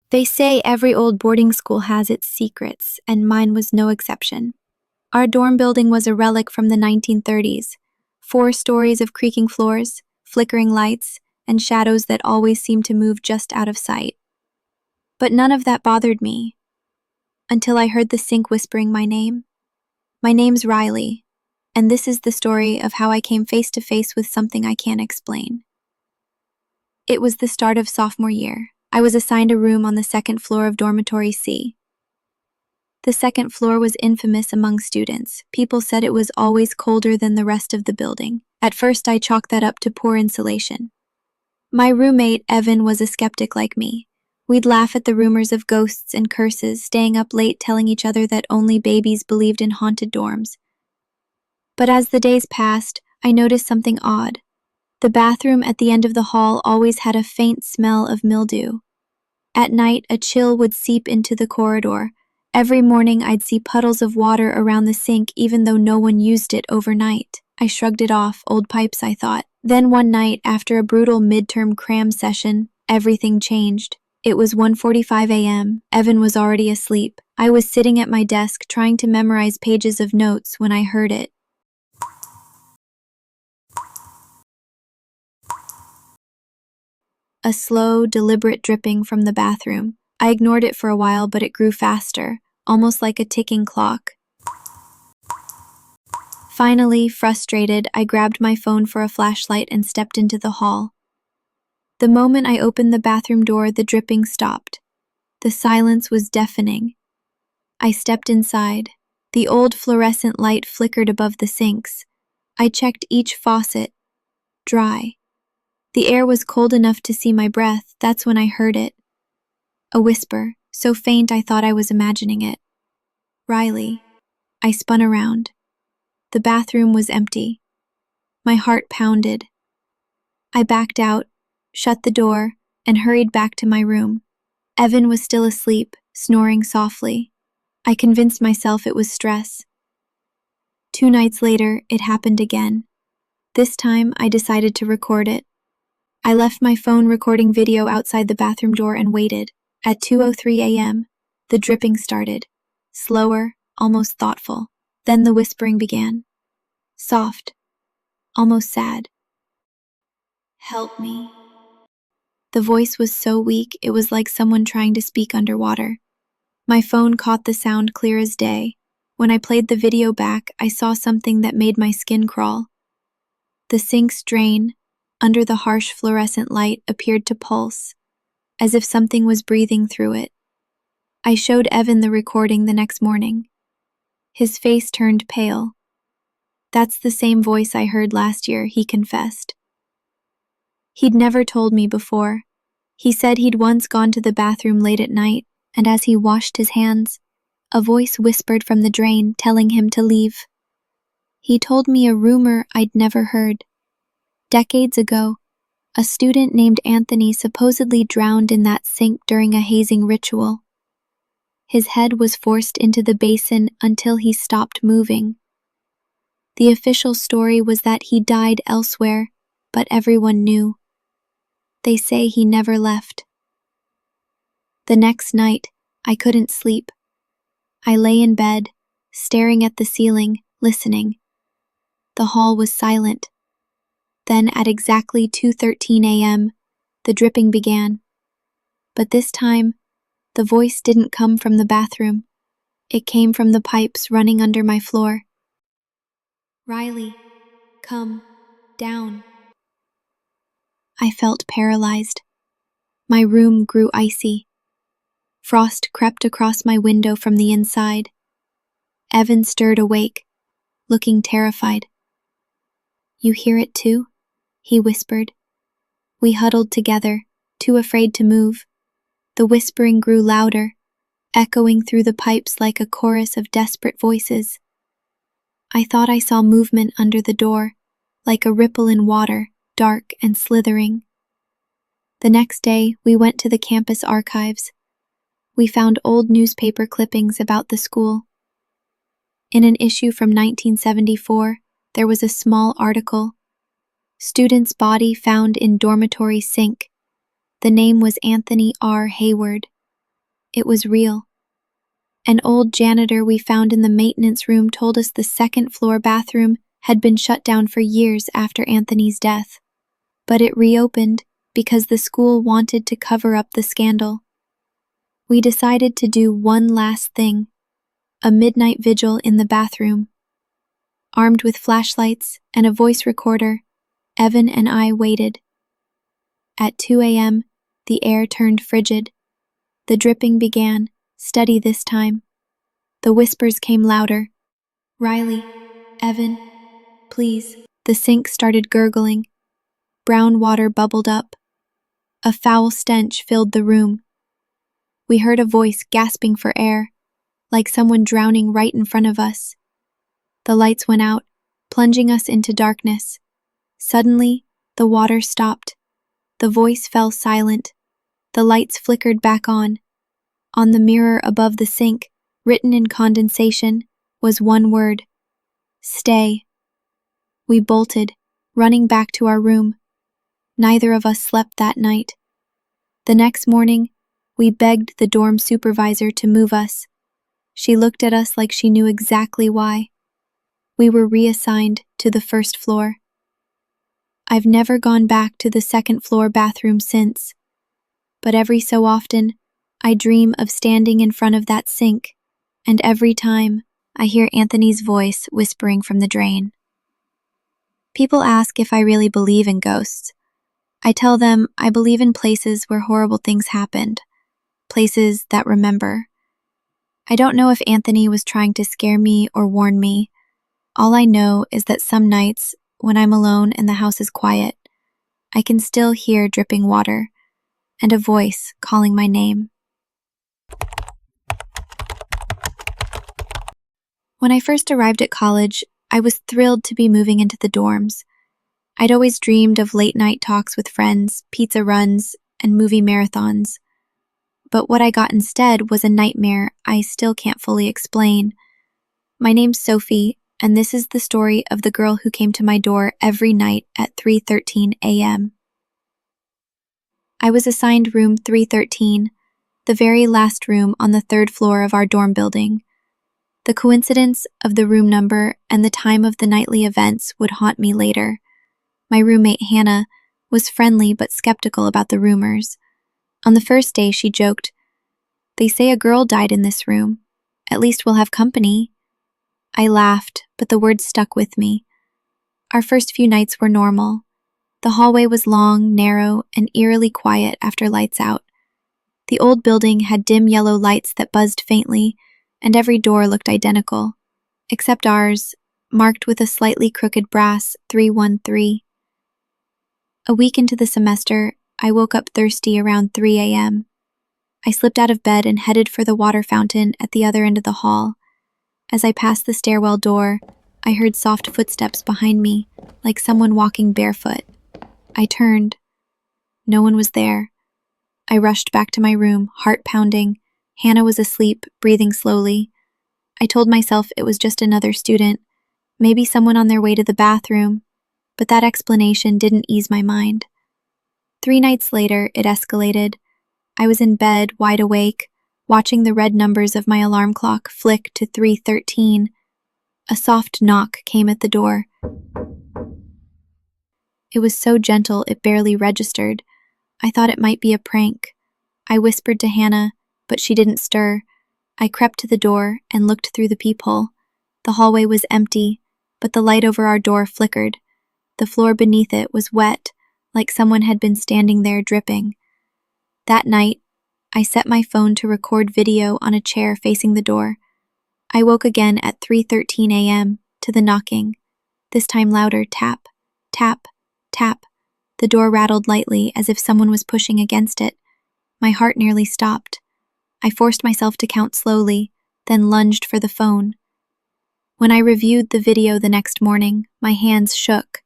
They say every old boarding school has its secrets, and mine was no exception. Our dorm building was a relic from the 1930s. 4 stories of creaking floors, flickering lights, and shadows that always seemed to move just out of sight. But none of that bothered me, until I heard the sink whispering my name. My name's Riley, and this is the story of how I came face to face with something I can't explain. It was the start of sophomore year. I was assigned a room on the second floor of dormitory C. The second floor was infamous among students. People said it was always colder than the rest of the building. At first, I chalked that up to poor insulation. My roommate, Evan, was a skeptic like me. We'd laugh at the rumors of ghosts and curses, staying up late telling each other that only babies believed in haunted dorms. But as the days passed, I noticed something odd. The bathroom at the end of the hall always had a faint smell of mildew. At night, a chill would seep into the corridor. Every morning, I'd see puddles of water around the sink even though no one used it overnight. I shrugged it off, old pipes, I thought. Then one night, after a brutal midterm cram session, everything changed. It was 1:45 a.m. Evan was already asleep. I was sitting at my desk trying to memorize pages of notes when I heard it. A slow, deliberate dripping from the bathroom. I ignored it for a while, but it grew faster, almost like a ticking clock. Finally, frustrated, I grabbed my phone for a flashlight and stepped into the hall. The moment I opened the bathroom door, the dripping stopped. The silence was deafening. I stepped inside. The old fluorescent light flickered above the sinks. I checked each faucet. Dry. The air was cold enough to see my breath. That's when I heard it. A whisper, so faint I thought I was imagining it. Riley. I spun around. The bathroom was empty. My heart pounded. I backed out, shut the door, and hurried back to my room. Evan was still asleep, snoring softly. I convinced myself it was stress. 2 nights later, it happened again. This time, I decided to record it. I left my phone recording video outside the bathroom door and waited. At 2:03 a.m., the dripping started. Slower, almost thoughtful. Then the whispering began. Soft, almost sad. Help me. The voice was so weak, it was like someone trying to speak underwater. My phone caught the sound clear as day. When I played the video back, I saw something that made my skin crawl. The sink's drain, under the harsh fluorescent light, appeared to pulse, as if something was breathing through it. I showed Evan the recording the next morning. His face turned pale. That's the same voice I heard last year, he confessed. He'd never told me before. He said he'd once gone to the bathroom late at night, and as he washed his hands, a voice whispered from the drain telling him to leave. He told me a rumor I'd never heard. Decades ago, a student named Anthony supposedly drowned in that sink during a hazing ritual. His head was forced into the basin until he stopped moving. The official story was that he died elsewhere, but everyone knew. They say he never left. The next night, I couldn't sleep. I lay in bed, staring at the ceiling, listening. The hall was silent. Then at exactly 2:13 a.m., the dripping began. But this time, the voice didn't come from the bathroom. It came from the pipes running under my floor. Riley, come down. I felt paralyzed. My room grew icy. Frost crept across my window from the inside. Evan stirred awake, looking terrified. You hear it too? He whispered. We huddled together, too afraid to move. The whispering grew louder, echoing through the pipes like a chorus of desperate voices. I thought I saw movement under the door, like a ripple in water, dark and slithering. The next day, we went to the campus archives. We found old newspaper clippings about the school. In an issue from 1974, there was a small article. Student's body found in dormitory sink. The name was Anthony R. Hayward. It was real. An old janitor we found in the maintenance room told us the second-floor bathroom had been shut down for years after Anthony's death. But it reopened because the school wanted to cover up the scandal. We decided to do one last thing, a midnight vigil in the bathroom. Armed with flashlights and a voice recorder, Evan and I waited. At 2 a.m., the air turned frigid. The dripping began, steady this time. The whispers came louder. Riley, Evan, please. The sink started gurgling. Brown water bubbled up. A foul stench filled the room. We heard a voice gasping for air, like someone drowning right in front of us. The lights went out, plunging us into darkness. Suddenly, the water stopped. The voice fell silent. The lights flickered back on. On the mirror above the sink, written in condensation, was one word: stay. We bolted, running back to our room. Neither of us slept that night. The next morning, we begged the dorm supervisor to move us. She looked at us like she knew exactly why. We were reassigned to the first floor. I've never gone back to the second-floor bathroom since, but every so often, I dream of standing in front of that sink, and every time, I hear Anthony's voice whispering from the drain. People ask if I really believe in ghosts. I tell them I believe in places where horrible things happened, places that remember. I don't know if Anthony was trying to scare me or warn me. All I know is that some nights, when I'm alone and the house is quiet, I can still hear dripping water and a voice calling my name. When I first arrived at college, I was thrilled to be moving into the dorms. I'd always dreamed of late-night talks with friends, pizza runs, and movie marathons. But what I got instead was a nightmare I still can't fully explain. My name's Sophie, and this is the story of the girl who came to my door every night at 3:13 a.m. I was assigned room 313, the very last room on the third floor of our dorm building. The coincidence of the room number and the time of the nightly events would haunt me later. My roommate, Hannah, was friendly but skeptical about the rumors. On the first day, she joked, "They say a girl died in this room. At least we'll have company." I laughed, but the words stuck with me. Our first few nights were normal. The hallway was long, narrow, and eerily quiet after lights out. The old building had dim yellow lights that buzzed faintly, and every door looked identical, except ours, marked with a slightly crooked brass 313. A week into the semester, I woke up thirsty around 3 a.m. I slipped out of bed and headed for the water fountain at the other end of the hall. As I passed the stairwell door, I heard soft footsteps behind me, like someone walking barefoot. I turned. No one was there. I rushed back to my room, heart pounding. Hannah was asleep, breathing slowly. I told myself it was just another student, maybe someone on their way to the bathroom, but that explanation didn't ease my mind. 3 nights later, it escalated. I was in bed, wide awake, watching the red numbers of my alarm clock flick to 3:13. A soft knock came at the door. It was so gentle it barely registered. I thought it might be a prank. I whispered to Hannah, but she didn't stir. I crept to the door and looked through the peephole. The hallway was empty, but the light over our door flickered. The floor beneath it was wet, like someone had been standing there dripping. That night, I set my phone to record video on a chair facing the door. I woke again at 3:13 a.m. to the knocking. This time louder, tap, tap, tap. The door rattled lightly as if someone was pushing against it. My heart nearly stopped. I forced myself to count slowly, then lunged for the phone. When I reviewed the video the next morning, my hands shook.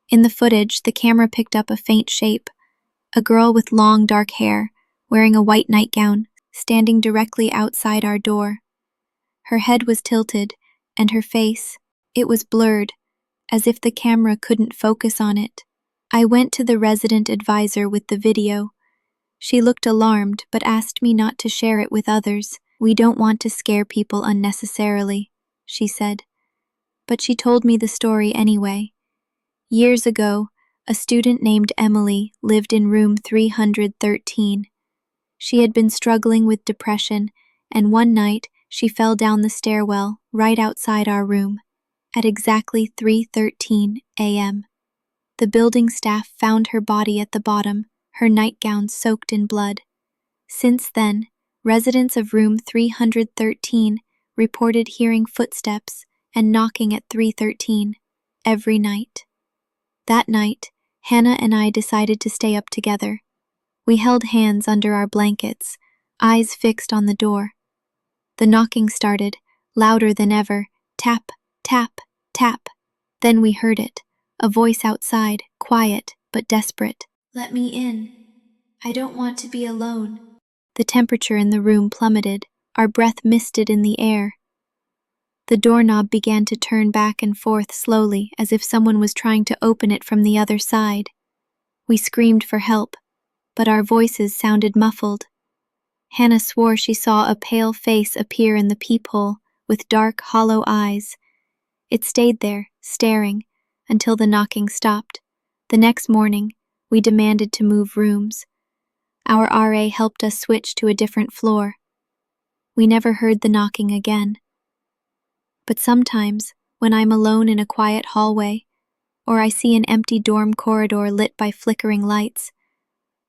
In the footage, the camera picked up a faint shape, a girl with long dark hair, wearing a white nightgown, standing directly outside our door. Her head was tilted, and her face, it was blurred, as if the camera couldn't focus on it. I went to the resident advisor with the video. She looked alarmed but asked me not to share it with others. "We don't want to scare people unnecessarily," she said. But she told me the story anyway. Years ago, a student named Emily lived in room 313. She had been struggling with depression, and one night she fell down the stairwell right outside our room at exactly 3:13 a.m. The building staff found her body at the bottom, her nightgown soaked in blood. Since then, residents of room 313 reported hearing footsteps and knocking at 313 every night. That night, Hannah and I decided to stay up together. We held hands under our blankets, eyes fixed on the door. The knocking started, louder than ever, tap, tap, tap. Then we heard it, a voice outside, quiet but desperate. "Let me in. I don't want to be alone." The temperature in the room plummeted, our breath misted in the air. The doorknob began to turn back and forth slowly, as if someone was trying to open it from the other side. We screamed for help, but our voices sounded muffled. Hannah swore she saw a pale face appear in the peephole, with dark, hollow eyes. It stayed there, staring, until the knocking stopped. The next morning, we demanded to move rooms. Our RA helped us switch to a different floor. We never heard the knocking again. But sometimes, when I'm alone in a quiet hallway, or I see an empty dorm corridor lit by flickering lights,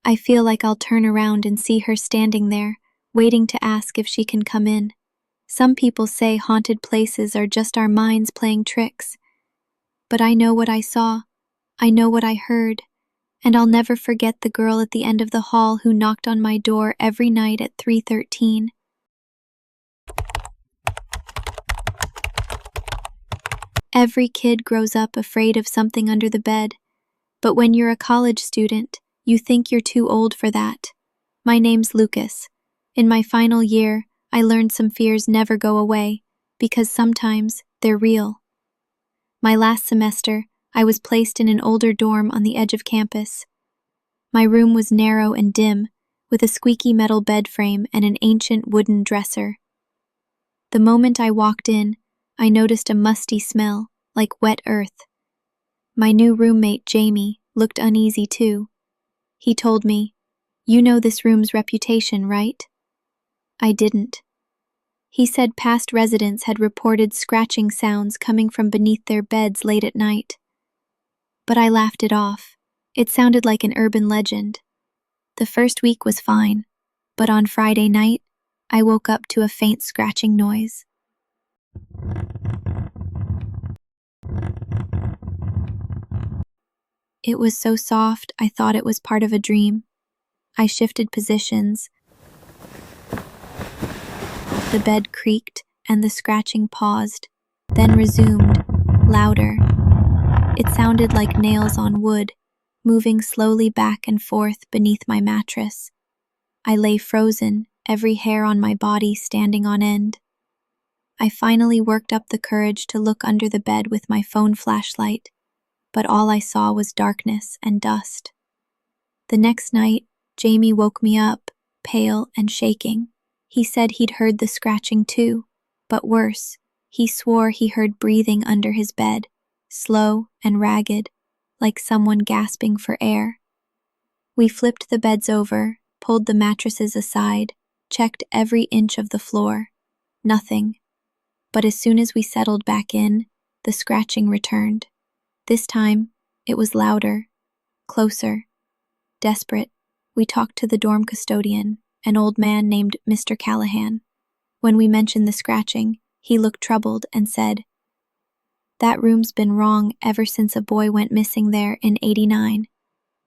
I feel like I'll turn around and see her standing there, waiting to ask if she can come in. Some people say haunted places are just our minds playing tricks. But I know what I saw, I know what I heard, and I'll never forget the girl at the end of the hall who knocked on my door every night at 3:13. Every kid grows up afraid of something under the bed, but when you're a college student, you think you're too old for that. My name's Lucas. In my final year, I learned some fears never go away, because sometimes they're real. My last semester, I was placed in an older dorm on the edge of campus. My room was narrow and dim, with a squeaky metal bed frame and an ancient wooden dresser. The moment I walked in, I noticed a musty smell, like wet earth. My new roommate, Jamie, looked uneasy too. He told me, "You know this room's reputation, right?" I didn't. He said past residents had reported scratching sounds coming from beneath their beds late at night. But I laughed it off. It sounded like an urban legend. The first week was fine, but on Friday night, I woke up to a faint scratching noise. It was so soft, I thought it was part of a dream. I shifted positions. The bed creaked, and the scratching paused, then resumed, louder. It sounded like nails on wood, moving slowly back and forth beneath my mattress. I lay frozen, every hair on my body standing on end. I finally worked up the courage to look under the bed with my phone flashlight, but all I saw was darkness and dust. The next night, Jamie woke me up, pale and shaking. He said he'd heard the scratching too, but worse, he swore he heard breathing under his bed, slow and ragged, like someone gasping for air. We flipped the beds over, pulled the mattresses aside, checked every inch of the floor. Nothing. But as soon as we settled back in, the scratching returned. This time, it was louder, closer. Desperate, we talked to the dorm custodian, an old man named Mr. Callahan. When we mentioned the scratching, he looked troubled and said, "That room's been wrong ever since a boy went missing there in '89.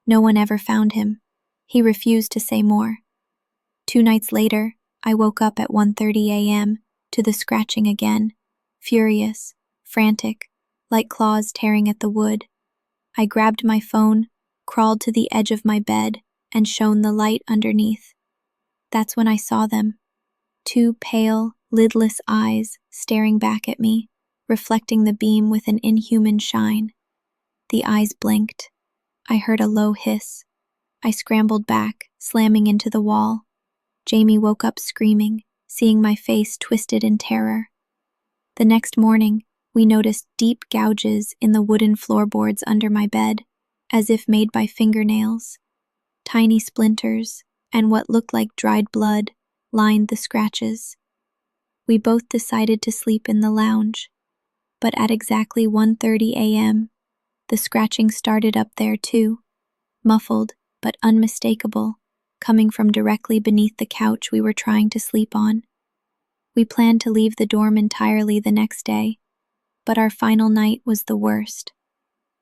No one ever found him." He refused to say more. 2 nights later, I woke up at 1:30 a.m. to the scratching again, furious, frantic, like claws tearing at the wood. I grabbed my phone, crawled to the edge of my bed, and shone the light underneath. That's when I saw them. 2 pale, lidless eyes staring back at me, reflecting the beam with an inhuman shine. The eyes blinked. I heard a low hiss. I scrambled back, slamming into the wall. Jamie woke up screaming, seeing my face twisted in terror. The next morning, we noticed deep gouges in the wooden floorboards under my bed, as if made by fingernails. Tiny splinters, and what looked like dried blood, lined the scratches. We both decided to sleep in the lounge, but at exactly 1:30 a.m., the scratching started up there too, muffled but unmistakable, coming from directly beneath the couch we were trying to sleep on. We planned to leave the dorm entirely the next day, but our final night was the worst.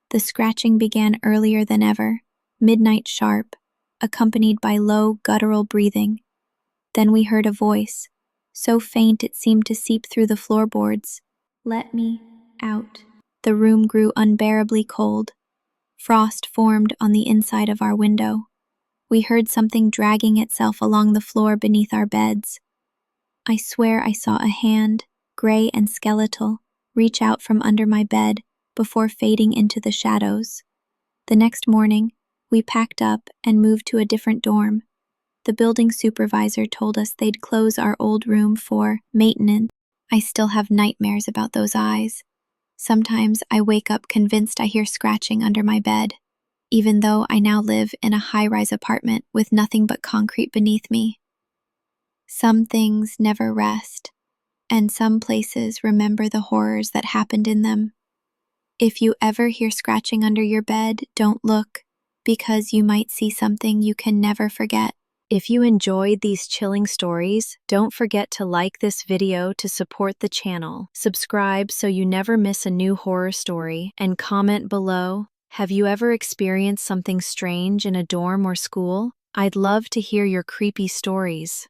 The scratching began earlier than ever, midnight sharp, accompanied by low, guttural breathing. Then we heard a voice, so faint it seemed to seep through the floorboards. "Let me out." The room grew unbearably cold. Frost formed on the inside of our window. We heard something dragging itself along the floor beneath our beds. I swear I saw a hand, gray and skeletal, reach out from under my bed before fading into the shadows. The next morning, we packed up and moved to a different dorm. The building supervisor told us they'd close our old room for maintenance. I still have nightmares about those eyes. Sometimes I wake up convinced I hear scratching under my bed, even though I now live in a high-rise apartment with nothing but concrete beneath me. Some things never rest, and some places remember the horrors that happened in them. If you ever hear scratching under your bed, don't look, because you might see something you can never forget. If you enjoyed these chilling stories, don't forget to like this video to support the channel, subscribe so you never miss a new horror story, and comment below, have you ever experienced something strange in a dorm or school? I'd love to hear your creepy stories.